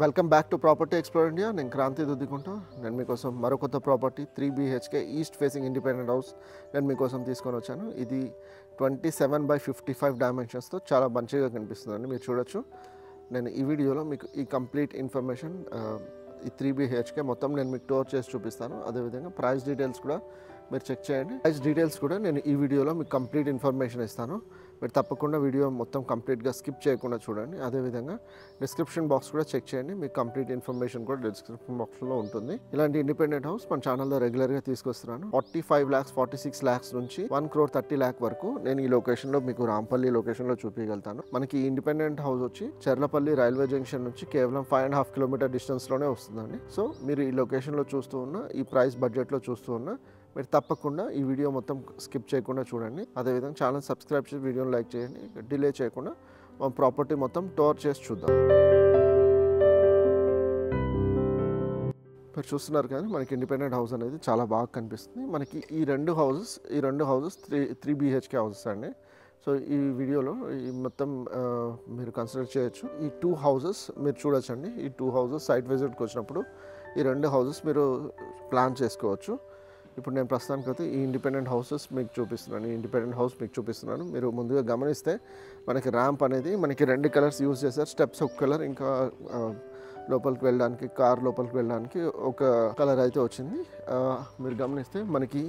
Welcome back to property explore India. నేను క్రాంతి దుద్దికుంటా. నేను మీకోసం మరో కొత్త property 3 BHK east facing independent house నేను మీకోసం తీసుకొని వచ్చాను. ఇది 27/55 డైమెన్షన్స్తో చాలా మంచిగా కనిపిస్తుందండి. మీరు చూడొచ్చు. నేను ఈ వీడియోలో మీకు ఈ కంప్లీట్ ఇన్ఫర్మేషన్ ఈ 3 BHK మొత్తం నేను మీకు టూర్ చేసి చూపిస్తాను. అదేవిధంగా ప్రైస్ డీటెయిల్స్ కూడా మీరు చెక్ చేయండి. ప్రైస్ డీటెయిల్స్ కూడా నేను ఈ వీడియోలో మీకు కంప్లీట్ ఇన్ఫర్మేషన్ ఇస్తాను. మీరు తప్పకుండా వీడియో మొత్తం కంప్లీట్గా స్కిప్ చేయకుండా చూడండి. అదేవిధంగా డిస్క్రిప్షన్ బాక్స్ కూడా చెక్ చేయండి. మీకు కంప్లీట్ ఇన్ఫర్మేషన్ కూడా డిస్క్రిప్షన్ బాక్స్లో ఉంటుంది. ఇలాంటి ఇండిపెండెంట్ హౌస్ మన ఛానల్లో రెగ్యులర్గా తీసుకొస్తున్నాను. 45 lakhs 46 lakhs నుంచి 1,30 lakh వరకు నేను ఈ లొకేషన్లో మీకు రాంపల్లి లొకేషన్లో చూపించగలుగుతాను. మనకి ఈ ఇండిపెండెంట్ హౌస్ వచ్చి చెర్లపల్లి రైల్వే జంక్షన్ నుంచి కేవలం 5.5 kilometer డిస్టెన్స్లోనే వస్తుందండి. సో మీరు ఈ లొకేషన్లో చూస్తూ ఉన్న ఈ ప్రైస్ బడ్జెట్లో చూస్తూ ఉన్న మీరు తప్పకుండా ఈ వీడియో మొత్తం స్కిప్ చేయకుండా చూడండి. అదేవిధంగా ఛానల్ సబ్స్క్రైబ్ చేసి వీడియోని లైక్ చేయండి. డిలే చేయకుండా మన ప్రాపర్టీ మొత్తం టూర్ చేసి చూద్దాం. మీరు చూస్తున్నారు కానీ మనకి ఇండిపెండెంట్ హౌస్ అనేది చాలా బాగా కనిపిస్తుంది. మనకి ఈ రెండు హౌసెస్ 3 BHK హౌసెస్ అండి. సో ఈ వీడియోలో ఈ మొత్తం మీరు కన్సిడర్ చేయొచ్చు. ఈ 2 houses మీరు చూడొచ్చండి. ఈ 2 houses సైట్ విజిట్కి వచ్చినప్పుడు ఈ 2 houses మీరు ప్లాన్ చేసుకోవచ్చు. ఇప్పుడు నేను ప్రస్తుతానికి అయితే ఈ ఇండిపెండెంట్ హౌసెస్ మీకు చూపిస్తున్నాను. ఈ ఇండిపెండెంట్ హౌస్ మీకు చూపిస్తున్నాను. మీరు ముందుగా గమనిస్తే మనకి ర్యాంప్ అనేది మనకి 2 కలర్స్ యూజ్ చేశారు. స్టెప్స్ ఒక కలర్, ఇంకా లోపలికి వెళ్ళడానికి కార్ లోపలికి వెళ్ళడానికి ఒక కలర్ అయితే వచ్చింది. మీరు గమనిస్తే మనకి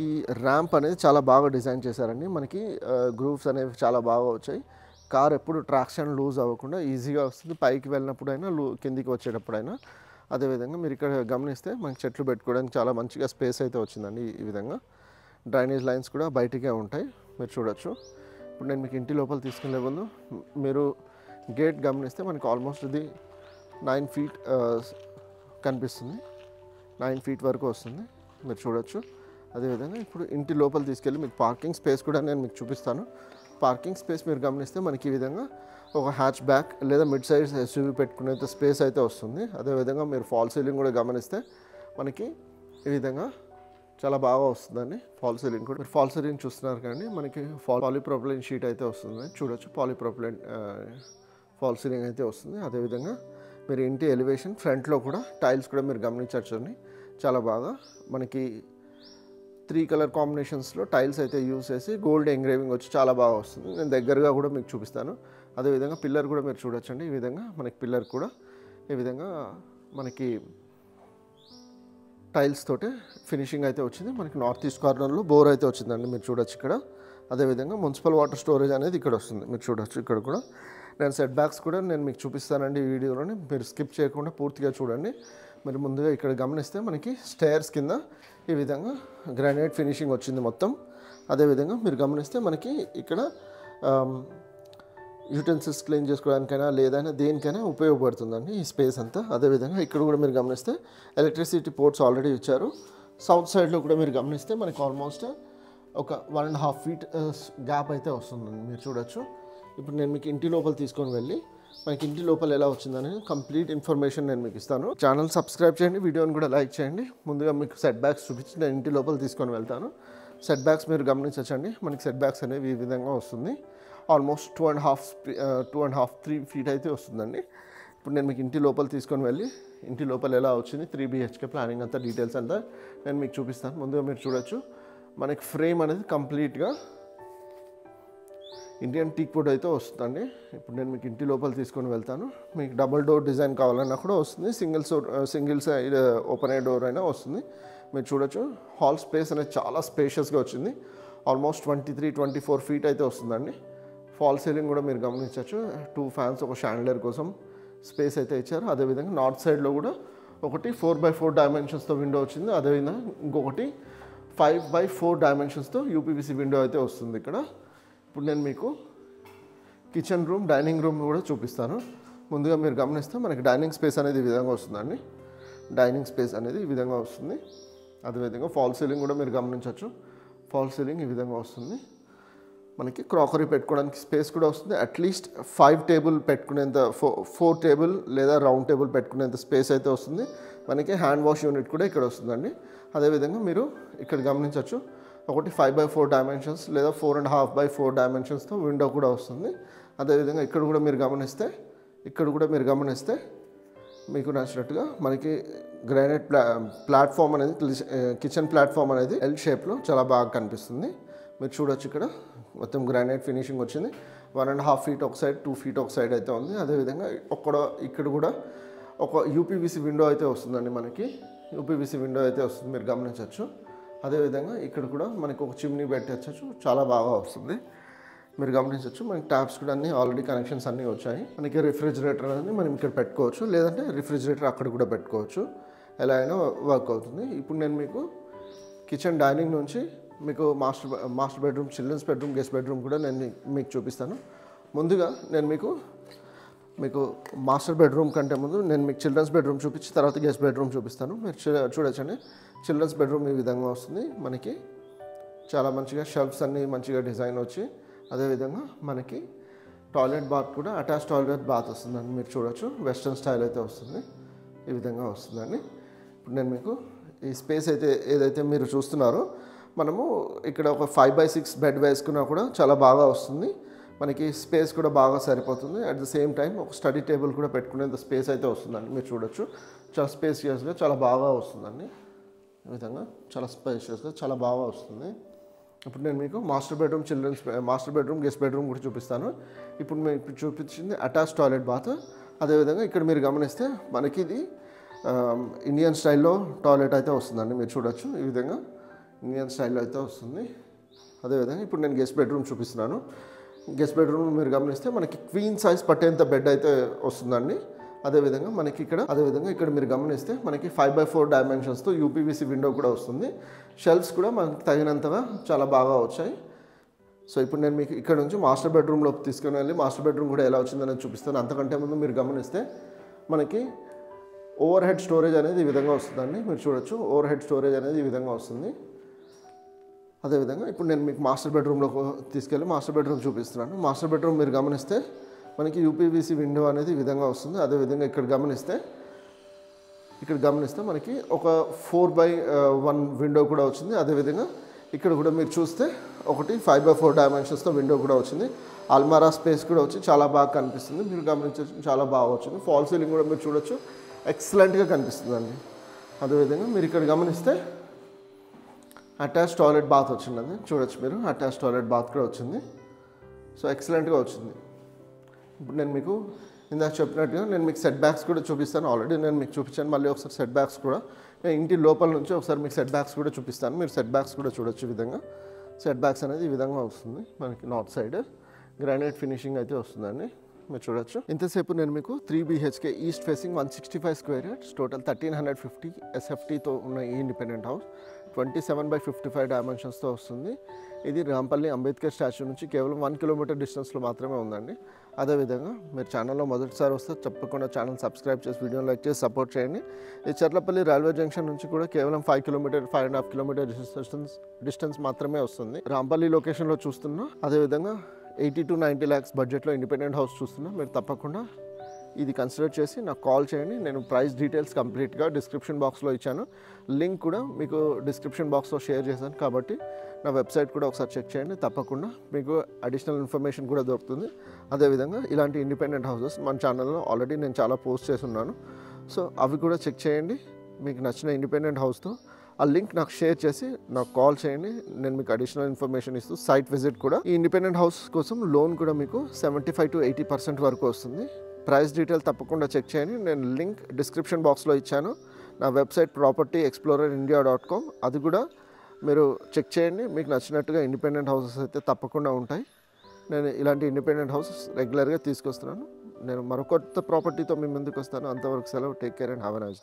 ఈ ర్యాంప్ అనేది చాలా బాగా డిజైన్ చేశారండి. మనకి గ్రూవ్స్ అనేవి చాలా బాగా వచ్చాయి. కార్ ఎప్పుడు ట్రాక్షన్ లూజ్ అవ్వకుండా ఈజీగా వస్తుంది. పైకి వెళ్ళినప్పుడైనా కిందికి వచ్చేటప్పుడైనా. అదేవిధంగా మీరు ఇక్కడ గమనిస్తే మనకి చెట్లు పెట్టుకోవడానికి చాలా మంచిగా స్పేస్ అయితే వచ్చిందండి. ఈ విధంగా డ్రైనేజ్ లైన్స్ కూడా బయటికే ఉంటాయి. మీరు చూడొచ్చు. ఇప్పుడు నేను మీకు ఇంటి లోపల తీసుకునే ముందు మీరు గేట్ గమనిస్తే మనకి ఆల్మోస్ట్ ఇది 9 feet కనిపిస్తుంది. 9 feet వరకు వస్తుంది. మీరు చూడొచ్చు. అదేవిధంగా ఇప్పుడు ఇంటి లోపల తీసుకెళ్ళి మీకు పార్కింగ్ స్పేస్ కూడా నేను మీకు చూపిస్తాను. పార్కింగ్ స్పేస్ మీరు గమనిస్తే మనకి ఈ విధంగా ఒక హ్యాచ్ బ్యాక్ లేదా మిడ్ సైజ్ SUV పెట్టుకునేంత స్పేస్ అయితే వస్తుంది. అదేవిధంగా మీరు ఫాల్ సీలింగ్ కూడా గమనిస్తే మనకి ఈ విధంగా చాలా బాగా వస్తుందండి. ఫాల్ సీలింగ్ కూడా మీరు ఫాల్ సీలింగ్ చూస్తున్నారు కానీ మనకి పాలీప్రొపిలీన్ షీట్ అయితే వస్తుంది. చూడొచ్చు. పాలీప్రొపిలీన్ ఫాల్ సీలింగ్ అయితే వస్తుంది. అదేవిధంగా మీరు ఇంటి ఎలివేషన్ ఫ్రంట్లో కూడా టైల్స్ కూడా మీరు గమనించవచ్చండి. చాలా బాగా మనకి 3 కలర్ కాంబినేషన్స్లో టైల్స్ అయితే యూజ్ చేసి గోల్డ్ ఎంగ్రేవింగ్ వచ్చి చాలా బాగా వస్తుంది. నేను దగ్గరగా కూడా మీకు చూపిస్తాను. అదేవిధంగా పిల్లర్ కూడా మీరు చూడొచ్చండి. ఈ విధంగా మనకి పిల్లర్ కూడా ఈ విధంగా మనకి టైల్స్ తోటే ఫినిషింగ్ అయితే వచ్చింది. మనకి నార్త్ ఈస్ట్ కార్నర్లో బోర్ అయితే వచ్చిందండి. మీరు చూడొచ్చు ఇక్కడ. అదేవిధంగా మున్సిపల్ వాటర్ స్టోరేజ్ అనేది ఇక్కడ వస్తుంది. మీరు చూడొచ్చు. ఇక్కడ కూడా నేను సెట్ బ్యాక్స్ కూడా నేను మీకు చూపిస్తానండి ఈ వీడియోలోని. మీరు స్కిప్ చేయకుండా పూర్తిగా చూడండి. మీరు ముందుగా ఇక్కడ గమనిస్తే మనకి స్టైర్స్ కింద ఈ విధంగా గ్రానైట్ ఫినిషింగ్ వచ్చింది మొత్తం. అదేవిధంగా మీరు గమనిస్తే మనకి ఇక్కడ యూటెన్సిల్స్ క్లీన్ చేసుకోవడానికైనా లేదైనా దేనికైనా ఉపయోగపడుతుందండి ఈ స్పేస్ అంతా. అదేవిధంగా ఇక్కడ కూడా మీరు గమనిస్తే ఎలక్ట్రిసిటీ పోర్ట్స్ ఆల్రెడీ ఇచ్చారు. సౌత్ సైడ్లో కూడా మీరు గమనిస్తే మనకి ఆల్మోస్ట్ ఒక 1.5 feet గ్యాప్ అయితే వస్తుందండి. మీరు చూడొచ్చు. ఇప్పుడు నేను మీకు ఇంటి లోపల తీసుకొని వెళ్ళి మనకి ఇంటి లోపల ఎలా వచ్చిందని కంప్లీట్ ఇన్ఫర్మేషన్ నేను మీకు ఇస్తాను. ఛానల్ సబ్స్క్రైబ్ చేయండి. వీడియోని కూడా లైక్ చేయండి. ముందుగా మీకు సెట్ బ్యాక్స్ చూపించి నేను ఇంటి లోపల తీసుకొని వెళ్తాను. సెట్ బ్యాక్స్ మీరు గమనించండి. మనకి సెట్ బ్యాక్స్ అనేవి ఈ విధంగా వస్తుంది. ఆల్మోస్ట్ 2.5-3 feet అయితే వస్తుందండి. ఇప్పుడు నేను మీకు ఇంటి లోపల తీసుకొని వెళ్ళి ఇంటి లోపల ఎలా వచ్చింది 3 BHK ప్లానింగ్ అంతా డీటెయిల్స్ అంతా నేను మీకు చూపిస్తాను. ముందుగా మీరు చూడొచ్చు. మనకి ఫ్రేమ్ అనేది కంప్లీట్గా ఇండియన్ టీక్ వుడ్ అయితే వస్తుందండి. ఇప్పుడు నేను మీకు ఇంటి లోపల తీసుకొని వెళ్తాను. మీకు డబుల్ డోర్ డిజైన్ కావాలన్నా కూడా వస్తుంది. Single side open air door అయినా వస్తుంది. మీరు చూడొచ్చు. హాల్ స్పేస్ అనేది చాలా స్పేషియస్గా వచ్చింది. ఆల్మోస్ట్ 23-24 feet అయితే వస్తుందండి. ఫాల్ సీలింగ్ కూడా మీరు గమనించవచ్చు. 2 fans ఒక షాండ్లియర్ కోసం స్పేస్ అయితే ఇచ్చారు. అదేవిధంగా నార్త్ సైడ్లో కూడా ఒకటి 4x4 డైమెన్షన్స్తో విండో వచ్చింది. అదేవిధంగా ఇంకొకటి 5x4 డైమెన్షన్స్తో UPVC విండో అయితే వస్తుంది ఇక్కడ. ఇప్పుడు నేను మీకు కిచెన్ రూమ్, డైనింగ్ రూమ్ కూడా చూపిస్తాను. ముందుగా మీరు గమనిస్తే మనకి డైనింగ్ స్పేస్ అనేది ఈ విధంగా వస్తుందండి. డైనింగ్ స్పేస్ అనేది ఈ విధంగా వస్తుంది. అదేవిధంగా ఫాల్ సీలింగ్ కూడా మీరు గమనించవచ్చు. ఫాల్ సీలింగ్ ఈ విధంగా వస్తుంది. మనకి క్రాకరీ పెట్టుకోవడానికి స్పేస్ కూడా వస్తుంది. అట్లీస్ట్ 5 టేబుల్ పెట్టుకునేంత 4 టేబుల్ లేదా రౌండ్ టేబుల్ పెట్టుకునేంత స్పేస్ అయితే వస్తుంది. మనకి హ్యాండ్ వాష్ యూనిట్ కూడా ఇక్కడ వస్తుందండి. అదేవిధంగా మీరు ఇక్కడ గమనించవచ్చు. ఒకటి 5x4 డైమెన్షన్స్ లేదా 4.5x4 డైమెన్షన్స్తో విండో కూడా వస్తుంది. అదేవిధంగా ఇక్కడ కూడా మీరు గమనిస్తే మీకు నచ్చినట్టుగా మనకి గ్రానైట్ ప్లాట్ఫామ్ అనేది కిచెన్ ప్లాట్ఫామ్ అనేది ఎల్ షేప్లో చాలా బాగా కనిపిస్తుంది. మీరు చూడొచ్చు ఇక్కడ మొత్తం గ్రానైట్ ఫినిషింగ్ వచ్చింది. 1.5 feet ఒక సైడ్, 2 feet ఒక సైడ్ అయితే ఉంది. అదేవిధంగా ఇక్కడ కూడా ఒక యూపీవీసీ విండో అయితే వస్తుందండి. మనకి యూపీవీసీ విండో అయితే వస్తుంది, మీరు గమనించవచ్చు. అదేవిధంగా ఇక్కడ కూడా మనకు ఒక చిమ్నీ పెట్టచ్చు, చాలా బాగా వస్తుంది, మీరు గమనించవచ్చు. మనకి ట్యాప్స్ కూడా అన్నీ ఆల్రెడీ కనెక్షన్స్ అన్నీ వచ్చాయి. మనకి రిఫ్రిజిరేటర్ అనేది మనం ఇక్కడ పెట్టుకోవచ్చు, లేదంటే రిఫ్రిజిరేటర్ అక్కడ కూడా పెట్టుకోవచ్చు, ఎలా అయినా వర్క్ అవుతుంది. ఇప్పుడు నేను మీకు కిచెన్ డైనింగ్ నుంచి మీకు master bedroom, children's bedroom, guest bedroom కూడా నేను మీకు చూపిస్తాను. ముందుగా నేను మీకు మాస్టర్ బెడ్రూమ్ కంటే ముందు నేను మీకు చిల్డ్రన్స్ బెడ్రూమ్ చూపించి తర్వాత గెస్ట్ బెడ్రూమ్ చూపిస్తాను. మీరు చూడొచ్చండి, చిల్డ్రన్స్ బెడ్రూమ్ ఈ విధంగా వస్తుంది. మనకి చాలా మంచిగా షెల్ఫ్స్ అన్నీ మంచిగా డిజైన్ వచ్చి, అదేవిధంగా మనకి టాయిలెట్ బాత్ కూడా అటాచ్ టాయిలెట్ బాత్ వస్తుందండి. మీరు చూడొచ్చు, వెస్ట్రన్ స్టైల్ అయితే వస్తుంది, ఈ విధంగా వస్తుందండి. ఇప్పుడు నేను మీకు ఈ స్పేస్ అయితే ఏదైతే మీరు చూస్తున్నారో, మనము ఇక్కడ ఒక 5x6 బెడ్ వేసుకున్నా కూడా చాలా బాగా వస్తుంది. మనకి స్పేస్ కూడా బాగా సరిపోతుంది. అట్ ద సేమ్ టైం ఒక స్టడీ టేబుల్ కూడా పెట్టుకునేంత స్పేస్ అయితే వస్తుందండి. మీరు చూడొచ్చు, చాలా స్పేసియస్గా చాలా బాగా వస్తుందండి. ఈ విధంగా చాలా స్పేషియస్గా చాలా బాగా వస్తుంది. ఇప్పుడు నేను మీకు మాస్టర్ బెడ్రూమ్, గెస్ట్ బెడ్రూమ్ కూడా చూపిస్తాను. ఇప్పుడు మీకు చూపించింది అటాచ్ టాయిలెట్ బాత్. అదేవిధంగా ఇక్కడ మీరు గమనిస్తే మనకి ఇది ఇండియన్ స్టైల్లో టాయిలెట్ అయితే వస్తుందండి. మీరు చూడొచ్చు, ఈ విధంగా ఇండియన్ స్టైల్లో అయితే వస్తుంది. అదేవిధంగా ఇప్పుడు నేను గెస్ట్ బెడ్రూమ్ చూపిస్తున్నాను. గెస్ట్ బెడ్రూమ్ మీరు గమనిస్తే మనకి క్వీన్ సైజ్ పట్టేంత బెడ్ అయితే వస్తుందండి. అదేవిధంగా ఇక్కడ మీరు గమనిస్తే మనకి 5x4 డైమెన్షన్స్తో యూపీవీసీ విండో కూడా వస్తుంది. షెల్ఫ్స్ కూడా మనకి తగినంతగా చాలా బాగా వచ్చాయి. సో ఇప్పుడు నేను మీకు ఇక్కడ నుంచి మాస్టర్ బెడ్రూమ్లోకి తీసుకుని వెళ్ళి మాస్టర్ బెడ్రూమ్ కూడా ఎలా వచ్చిందనేది చూపిస్తాను. అంతకంటే ముందు మీరు గమనిస్తే మనకి ఓవర్ హెడ్ స్టోరేజ్ అనేది ఈ విధంగా వస్తుందండి. మీరు చూడొచ్చు, ఓవర్ హెడ్ స్టోరేజ్ అనేది ఈ విధంగా వస్తుంది. అదేవిధంగా ఇప్పుడు నేను మీకు మాస్టర్ బెడ్రూమ్లోకి తీసుకెళ్ళి మాస్టర్ బెడ్రూమ్ చూపిస్తున్నాను. మాస్టర్ బెడ్రూమ్ మీరు గమనిస్తే మనకి యూపీవీసీ విండో అనేది ఈ విధంగా వస్తుంది. అదేవిధంగా ఇక్కడ గమనిస్తే మనకి ఒక 4x1 విండో కూడా వచ్చింది. అదేవిధంగా ఇక్కడ కూడా మీరు చూస్తే ఒకటి 5x4 డైమెన్షన్స్తో విండో కూడా వచ్చింది. అల్మారా స్పేస్ కూడా వచ్చి చాలా బాగా కనిపిస్తుంది. మీరు గమనించవచ్చు, చాలా బాగా వచ్చింది. ఫాల్ సీలింగ్ కూడా మీరు చూడొచ్చు, ఎక్సలెంట్గా కనిపిస్తుందండి. అదేవిధంగా మీరు ఇక్కడ గమనిస్తే అటాచ్ టాయిలెట్ బాత్ వచ్చిందండి. చూడొచ్చు, మీరు అటాచ్ టాయిలెట్ బాత్ కూడా వచ్చింది. సో ఎక్సలెంట్గా వచ్చింది. ఇప్పుడు నేను మీకు ఇందాక చెప్పినట్టుగా నేను మీకు సెట్ బ్యాక్స్ కూడా చూపిస్తాను. ఆల్రెడీ నేను మీకు చూపించాను, మళ్ళీ ఒకసారి సెట్ బ్యాక్స్ కూడా నేను ఇంటి లోపల నుంచి ఒకసారి మీకు సెట్ బ్యాక్స్ కూడా చూపిస్తాను. మీరు సెట్ బ్యాక్స్ కూడా చూడొచ్చు. ఈ విధంగా సెట్ బ్యాక్స్ అనేది ఈ విధంగా వస్తుంది. మనకి నార్త్ సైడ్ గ్రానైట్ ఫినిషింగ్ అయితే వస్తుందండి. మీరు చూడొచ్చు. ఇంతసేపు నేను మీకు 3 BHK east facing 165 square yards total 1350 SFTతో ఉన్న ఈ ఇండిపెండెంట్ హౌస్ 27x55 డైమెన్షన్స్తో వస్తుంది. ఇది రాంపల్లి అంబేద్కర్ స్టాచ్యూ నుంచి కేవలం 1 kilometer డిస్టెన్స్లో మాత్రమే ఉందండి. అదేవిధంగా మీరు ఛానల్లో మొదటిసారి వస్తే తప్పకుండా ఛానల్ సబ్స్క్రైబ్ చేసి వీడియోని లైక్ చేసి సపోర్ట్ చేయండి. ఈ చర్లపల్లి రైల్వే జంక్షన్ నుంచి కూడా కేవలం 5.5 kilometer డిస్టెన్స్ మాత్రమే వస్తుంది. రాంపల్లి లొకేషన్లో చూస్తున్నా. అదేవిధంగా 80 to 90 lakhs బడ్జెట్లో ఇండిపెండెంట్ హౌస్ చూస్తున్నా. మీరు తప్పకుండా ఇది కన్సిడర్ చేసి నాకు కాల్ చేయండి. నేను ప్రైస్ డీటెయిల్స్ కంప్లీట్గా డిస్క్రిప్షన్ బాక్స్లో ఇచ్చాను. లింక్ కూడా మీకు డిస్క్రిప్షన్ బాక్స్లో షేర్ చేశాను. కాబట్టి నా వెబ్సైట్ కూడా ఒకసారి చెక్ చేయండి. తప్పకుండా మీకు అడిషనల్ ఇన్ఫర్మేషన్ కూడా దొరుకుతుంది. అదేవిధంగా ఇలాంటి ఇండిపెండెంట్ హౌసెస్ మన ఛానల్లో ఆల్రెడీ నేను చాలా పోస్ట్ చేసి ఉన్నాను. సో అవి కూడా చెక్ చేయండి. మీకు నచ్చిన ఇండిపెండెంట్ హౌస్తో ఆ లింక్ నాకు షేర్ చేసి నాకు కాల్ చేయండి. నేను మీకు అడిషనల్ ఇన్ఫర్మేషన్ ఇస్తూ సైట్ విజిట్ కూడా. ఈ ఇండిపెండెంట్ హౌస్ కోసం లోన్ కూడా మీకు 75 to 80% వరకు వస్తుంది. ప్రైస్ డీటెయిల్ తప్పకుండా చెక్ చేయండి. నేను లింక్ డిస్క్రిప్షన్ బాక్స్లో ఇచ్చాను. నా వెబ్సైట్ propertyexplorer.india.com, అది కూడా మీరు చెక్ చేయండి. మీకు నచ్చినట్టుగా ఇండిపెండెంట్ హౌసెస్ అయితే తప్పకుండా ఉంటాయి. నేను ఇలాంటి ఇండిపెండెంట్ హౌసెస్ రెగ్యులర్గా తీసుకొస్తున్నాను. నేను మరొక ప్రాపర్టీతో మీ ముందుకు వస్తాను. అంతవరకు సెలవు. Take care and have a nice day.